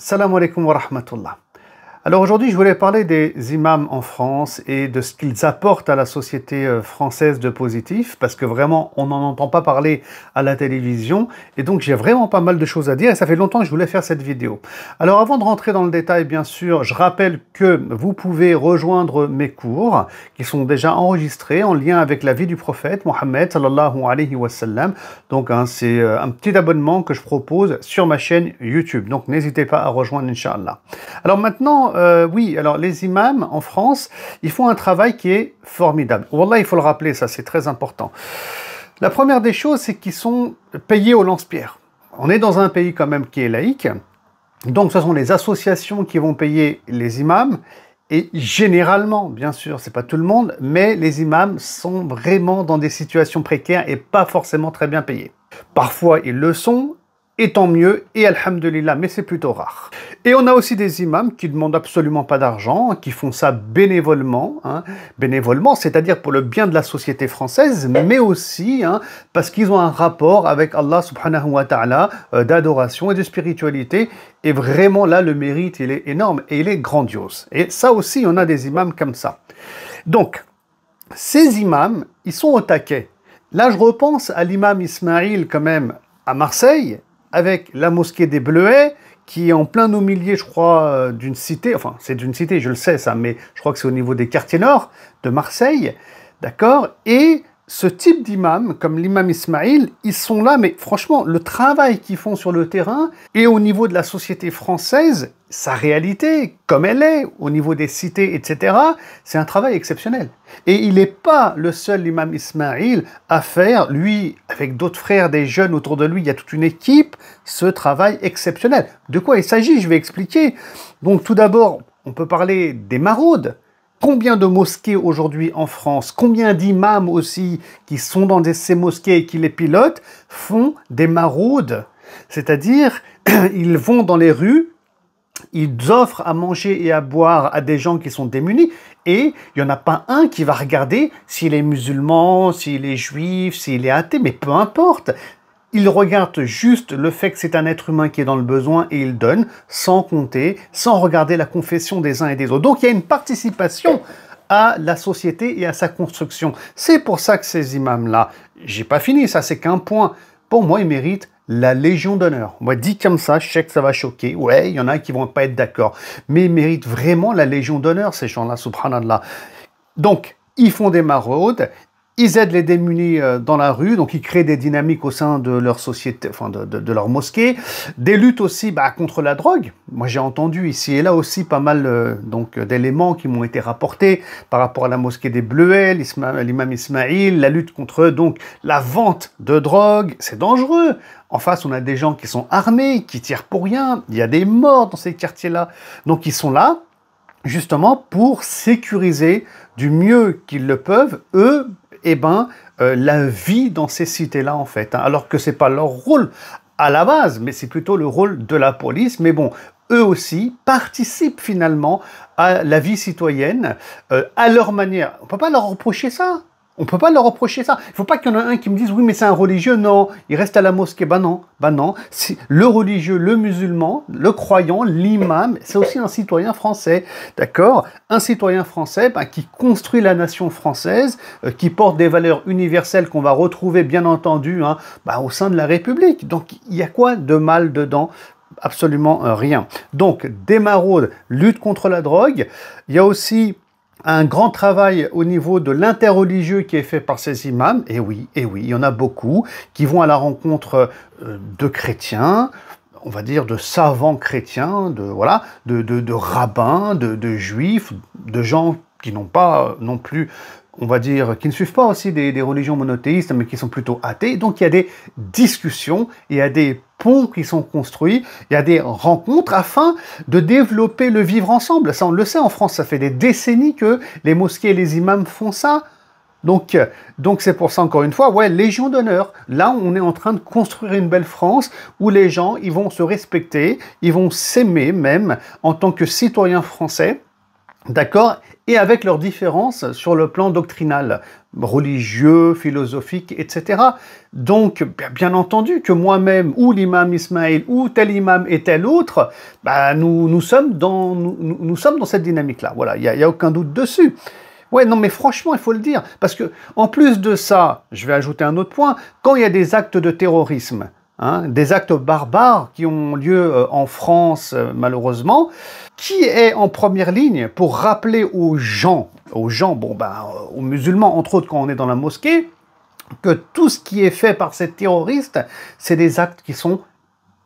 Salam alaikum wa rahmatullah. Alors aujourd'hui, je voulais parler des imams en France et de ce qu'ils apportent à la société française de positif, parce que vraiment, on n'en entend pas parler à la télévision, et donc j'ai vraiment pas mal de choses à dire, et ça fait longtemps que je voulais faire cette vidéo. Alors avant de rentrer dans le détail, bien sûr, je rappelle que vous pouvez rejoindre mes cours, qui sont déjà enregistrés en lien avec la vie du prophète, Mohammed sallallahu alayhi wa sallam. Donc c'est un petit abonnement que je propose sur ma chaîne YouTube, donc n'hésitez pas à rejoindre, Inch'Allah. Alors maintenant, oui, alors les imams en France, ils font un travail qui est formidable. Wallah, il faut le rappeler, ça c'est très important. La première des choses, c'est qu'ils sont payés au lance-pierre. On est dans un pays quand même qui est laïque, donc ce sont les associations qui vont payer les imams, et généralement, bien sûr, c'est pas tout le monde, mais les imams sont vraiment dans des situations précaires et pas forcément très bien payés. Parfois, ils le sont, et tant mieux, et alhamdulillah, mais c'est plutôt rare. Et on a aussi des imams qui ne demandent absolument pas d'argent, qui font ça bénévolement, bénévolement, c'est-à-dire pour le bien de la société française, mais aussi parce qu'ils ont un rapport avec Allah subhanahu wa ta'ala d'adoration et de spiritualité, et vraiment là, le mérite, il est énorme, et il est grandiose. Et ça aussi, on a des imams comme ça. Donc, ces imams, ils sont au taquet. Là, je repense à l'imam Ismaïl, quand même, à Marseille, avec la mosquée des Bleuets, qui est en plein au milieu, je crois, d'une cité, enfin, c'est d'une cité, je le sais ça, mais je crois que c'est au niveau des quartiers nord de Marseille, d'accord? Et ce type d'imam, comme l'imam Ismaïl, ils sont là, mais franchement, le travail qu'ils font sur le terrain, et au niveau de la société française, sa réalité, comme elle est, au niveau des cités, etc., c'est un travail exceptionnel. Et il n'est pas le seul imam Ismaïl à faire, lui, avec d'autres frères, des jeunes autour de lui, il y a toute une équipe, ce travail exceptionnel. De quoi il s'agit? Je vais expliquer. Donc tout d'abord, on peut parler des maraudes. Combien de mosquées aujourd'hui en France, combien d'imams aussi qui sont dans ces mosquées et qui les pilotent, font des maraudes? C'est-à-dire, ils vont dans les rues, ils offrent à manger et à boire à des gens qui sont démunis, et il n'y en a pas un qui va regarder s'il est musulman, s'il est juif, s'il est athée, mais peu importe. Il regarde juste le fait que c'est un être humain qui est dans le besoin et il donne, sans compter, sans regarder la confession des uns et des autres. Donc il y a une participation à la société et à sa construction. C'est pour ça que ces imams-là, j'ai pas fini, ça c'est qu'un point. Pour moi, ils méritent la Légion d'honneur. Moi, dit comme ça, je sais que ça va choquer. Ouais, il y en a qui vont pas être d'accord. Mais ils méritent vraiment la Légion d'honneur, ces gens-là, subhanallah. Donc, ils font des maraudes. Ils aident les démunis dans la rue, donc ils créent des dynamiques au sein de leur société, enfin de leur mosquée. Des luttes aussi contre la drogue. Moi j'ai entendu ici et là aussi pas mal d'éléments qui m'ont été rapportés par rapport à la mosquée des Bleuets, l'imam Ismaïl, la lutte contre donc la vente de drogue. C'est dangereux. En face, on a des gens qui sont armés, qui tirent pour rien. Il y a des morts dans ces quartiers-là. Donc ils sont là justement pour sécuriser du mieux qu'ils le peuvent, eux, la vie dans ces cités-là, en fait. Alors que c'est pas leur rôle à la base, mais c'est plutôt le rôle de la police. Mais bon, eux aussi participent finalement à la vie citoyenne, à leur manière. On peut pas leur reprocher ça. On peut pas leur reprocher ça. Il faut pas qu'il y en ait un qui me dise « Oui, mais c'est un religieux. » Non, il reste à la mosquée. Ben non. Le religieux, le musulman, le croyant, l'imam, c'est aussi un citoyen français. D'accord? Un citoyen français qui construit la nation française, qui porte des valeurs universelles qu'on va retrouver, bien entendu, au sein de la République. Donc, il y a quoi de mal dedans? Absolument rien. Donc, des maraudes, lutte contre la drogue. Il y a aussi un grand travail au niveau de l'interreligieux qui est fait par ces imams, et oui, il y en a beaucoup, qui vont à la rencontre de chrétiens, on va dire de savants chrétiens, de rabbins, de juifs, de gens qui n'ont pas non plus, on va dire, qui ne suivent pas aussi des religions monothéistes, mais qui sont plutôt athées. Donc il y a des discussions, il y a des ponts qui sont construits, il y a des rencontres afin de développer le vivre ensemble. Ça, on le sait, en France, ça fait des décennies que les mosquées et les imams font ça. Donc c'est pour ça, encore une fois, ouais, Légion d'honneur. Là, on est en train de construire une belle France où les gens, ils vont se respecter, ils vont s'aimer même en tant que citoyens français. d'accord, et avec leurs différences sur le plan doctrinal, religieux, philosophique, etc. Donc, bien entendu que moi-même, ou l'imam Ismaël, ou tel imam et tel autre, bah, nous sommes nous sommes dans cette dynamique-là. Voilà, il y a aucun doute dessus. Ouais, non, mais franchement, il faut le dire, parce que en plus de ça, je vais ajouter un autre point, quand il y a des actes de terrorisme, hein, des actes barbares qui ont lieu en France, malheureusement, qui est en première ligne pour rappeler aux gens, bon, ben, aux musulmans, entre autres, quand on est dans la mosquée, que tout ce qui est fait par ces terroristes, c'est des actes qui sont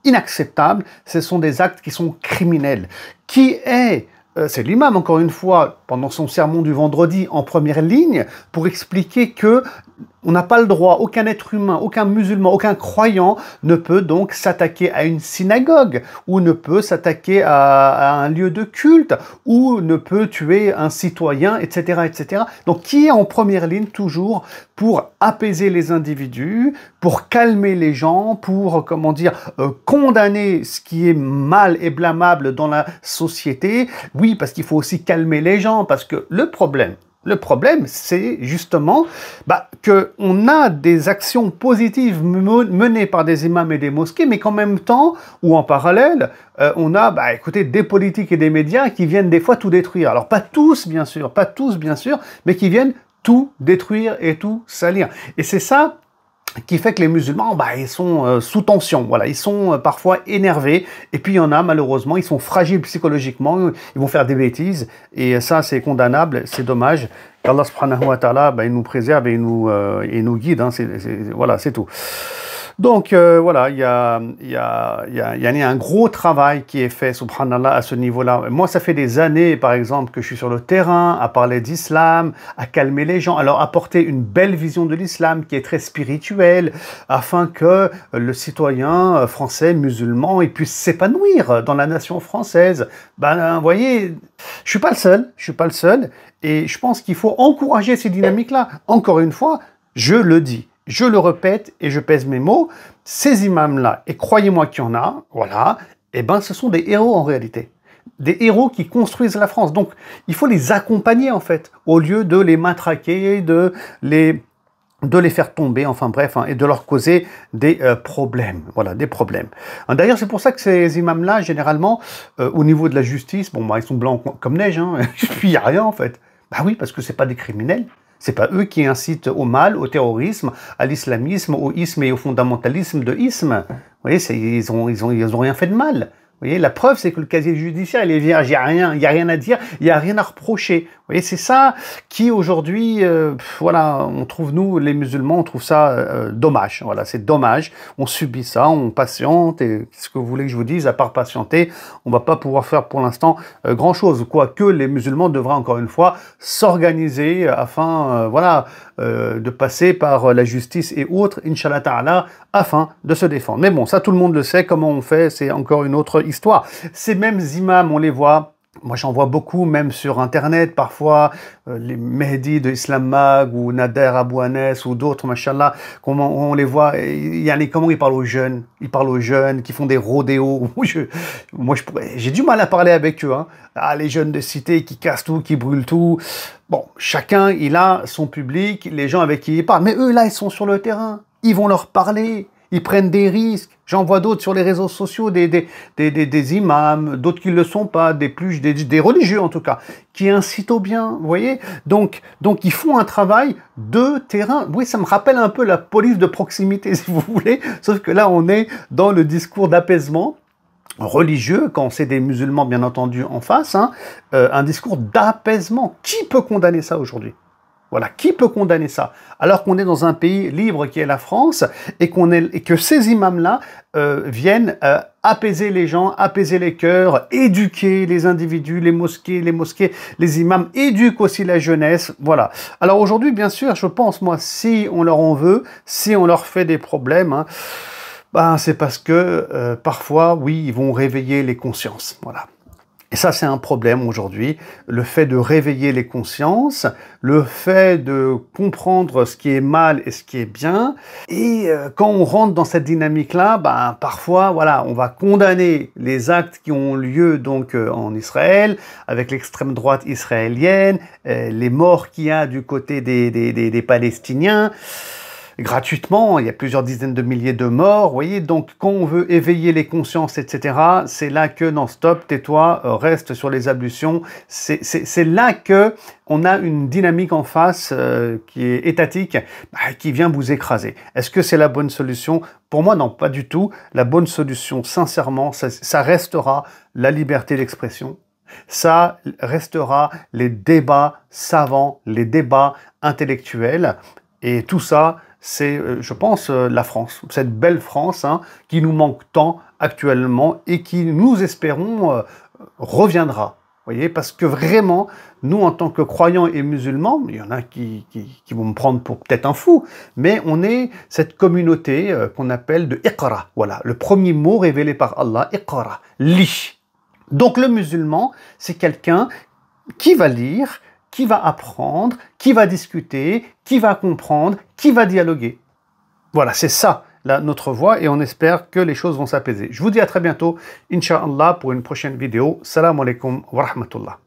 inacceptables, ce sont des actes qui sont criminels. Qui est c'est l'imam, encore une fois, pendant son sermon du vendredi, en première ligne, pour expliquer que on n'a pas le droit, aucun être humain, aucun musulman, aucun croyant ne peut donc s'attaquer à une synagogue, ou ne peut s'attaquer à un lieu de culte, ou ne peut tuer un citoyen, etc., etc. Donc, qui est en première ligne toujours pour apaiser les individus, pour calmer les gens, pour, comment dire, condamner ce qui est mal et blâmable dans la société. Oui, parce qu'il faut aussi calmer les gens, parce que le problème, c'est justement qu'on a des actions positives menées par des imams et des mosquées, mais qu'en même temps, ou en parallèle, on a, écoutez, des politiques et des médias qui viennent des fois tout détruire. Alors pas tous, bien sûr, mais qui viennent tout détruire et tout salir. Et c'est ça qui fait que les musulmans, ils sont sous tension, voilà, ils sont parfois énervés, et puis il y en a, malheureusement, ils sont fragiles psychologiquement, ils vont faire des bêtises, et ça, c'est condamnable, c'est dommage, qu'Allah subhanahu wa ta'ala, il nous préserve et il nous guide, hein, voilà, c'est tout. Donc voilà, il y a un gros travail qui est fait, subhanallah, à ce niveau-là. Moi, ça fait des années, par exemple, que je suis sur le terrain, à parler d'islam, à calmer les gens, à leur apporter une belle vision de l'islam qui est très spirituelle, afin que le citoyen français, musulman, il puisse s'épanouir dans la nation française. Vous voyez, je suis pas le seul, et je pense qu'il faut encourager ces dynamiques-là. Encore une fois, je le dis. Je le répète et je pèse mes mots, ces imams-là, et croyez-moi qu'il y en a, voilà, ce sont des héros en réalité. Des héros qui construisent la France. Donc, il faut les accompagner en fait, au lieu de les matraquer, de les faire tomber, enfin bref, et de leur causer des problèmes. Voilà, des problèmes. D'ailleurs, c'est pour ça que ces imams-là, généralement, au niveau de la justice, ils sont blancs comme neige, hein, puis il n'y a rien en fait. Oui, parce que c'est pas des criminels. C'est pas eux qui incitent au mal, au terrorisme, à l'islamisme, au isme et au fondamentalisme de isme. Vous voyez, ils ont rien fait de mal. Vous voyez, la preuve, c'est que le casier judiciaire, il est vierge, il n'y a rien à dire, il n'y a rien à reprocher. Vous voyez, c'est ça qui, aujourd'hui, voilà, on trouve, nous, les musulmans, on trouve ça dommage. Voilà, c'est dommage. On subit ça, on patiente, et qu'est-ce que vous voulez que je vous dise, à part patienter, on va pas pouvoir faire pour l'instant grand-chose. Quoique les musulmans devraient, encore une fois, s'organiser afin, de passer par la justice et autres, Inch'Allah Ta'ala, afin de se défendre. Mais bon, ça, tout le monde le sait, comment on fait, c'est encore une autre histoire. Ces mêmes imams, on les voit, moi j'en vois beaucoup, même sur Internet, parfois, les Mehdi de Islam Mag, ou Nader Abou Anes, ou d'autres, machallah, comment on les voit, comment ils parlent aux jeunes, qui font des rodéos. J'ai du mal à parler avec eux, hein. Les jeunes de cité qui cassent tout, qui brûlent tout. Bon, chacun, il a son public, les gens avec qui il parle, mais eux, là, ils sont sur le terrain, ils vont leur parler. Ils prennent des risques. J'en vois d'autres sur les réseaux sociaux, des imams, d'autres qui ne le sont pas, des religieux en tout cas, qui incitent au bien, vous voyez. Donc ils font un travail de terrain. Oui, ça me rappelle un peu la police de proximité, si vous voulez, sauf que là, on est dans le discours d'apaisement religieux, quand c'est des musulmans, bien entendu, en face, hein, un discours d'apaisement. Qui peut condamner ça aujourd'hui ? Voilà, qui peut condamner ça? Alors qu'on est dans un pays libre qui est la France et que ces imams-là viennent apaiser les gens, apaiser les cœurs, éduquer les individus, les mosquées, les imams éduquent aussi la jeunesse. Voilà. Alors aujourd'hui, bien sûr, je pense, moi, si on leur en veut, si on leur fait des problèmes, hein, c'est parce que parfois, oui, ils vont réveiller les consciences. Voilà. Et ça, c'est un problème aujourd'hui, le fait de réveiller les consciences, le fait de comprendre ce qui est mal et ce qui est bien. Et quand on rentre dans cette dynamique-là, ben, parfois, voilà, on va condamner les actes qui ont lieu donc en Israël, avec l'extrême droite israélienne, les morts qu'il y a du côté des Palestiniens. Gratuitement, il y a plusieurs dizaines de milliers de morts, vous voyez, donc quand on veut éveiller les consciences, etc., c'est là que, non, stop, tais-toi, reste sur les ablutions, c'est là que on a une dynamique en face qui est étatique, qui vient vous écraser. Est-ce que c'est la bonne solution? Pour moi, non, pas du tout. La bonne solution, sincèrement, ça restera la liberté d'expression, ça restera les débats savants, les débats intellectuels, et tout ça, c'est, je pense, la France, cette belle France hein, qui nous manque tant actuellement et qui, nous espérons, reviendra. Vous voyez, parce que vraiment, nous, en tant que croyants et musulmans, il y en a qui vont me prendre pour peut-être un fou, mais on est cette communauté qu'on appelle de Iqra. Voilà, le premier mot révélé par Allah, Iqra, lis. Donc le musulman, c'est quelqu'un qui va lire, qui va apprendre, qui va discuter, qui va comprendre, qui va dialoguer. Voilà, c'est ça là, notre voie et on espère que les choses vont s'apaiser. Je vous dis à très bientôt, Inch'Allah, pour une prochaine vidéo. Salam alaikum wa rahmatullah.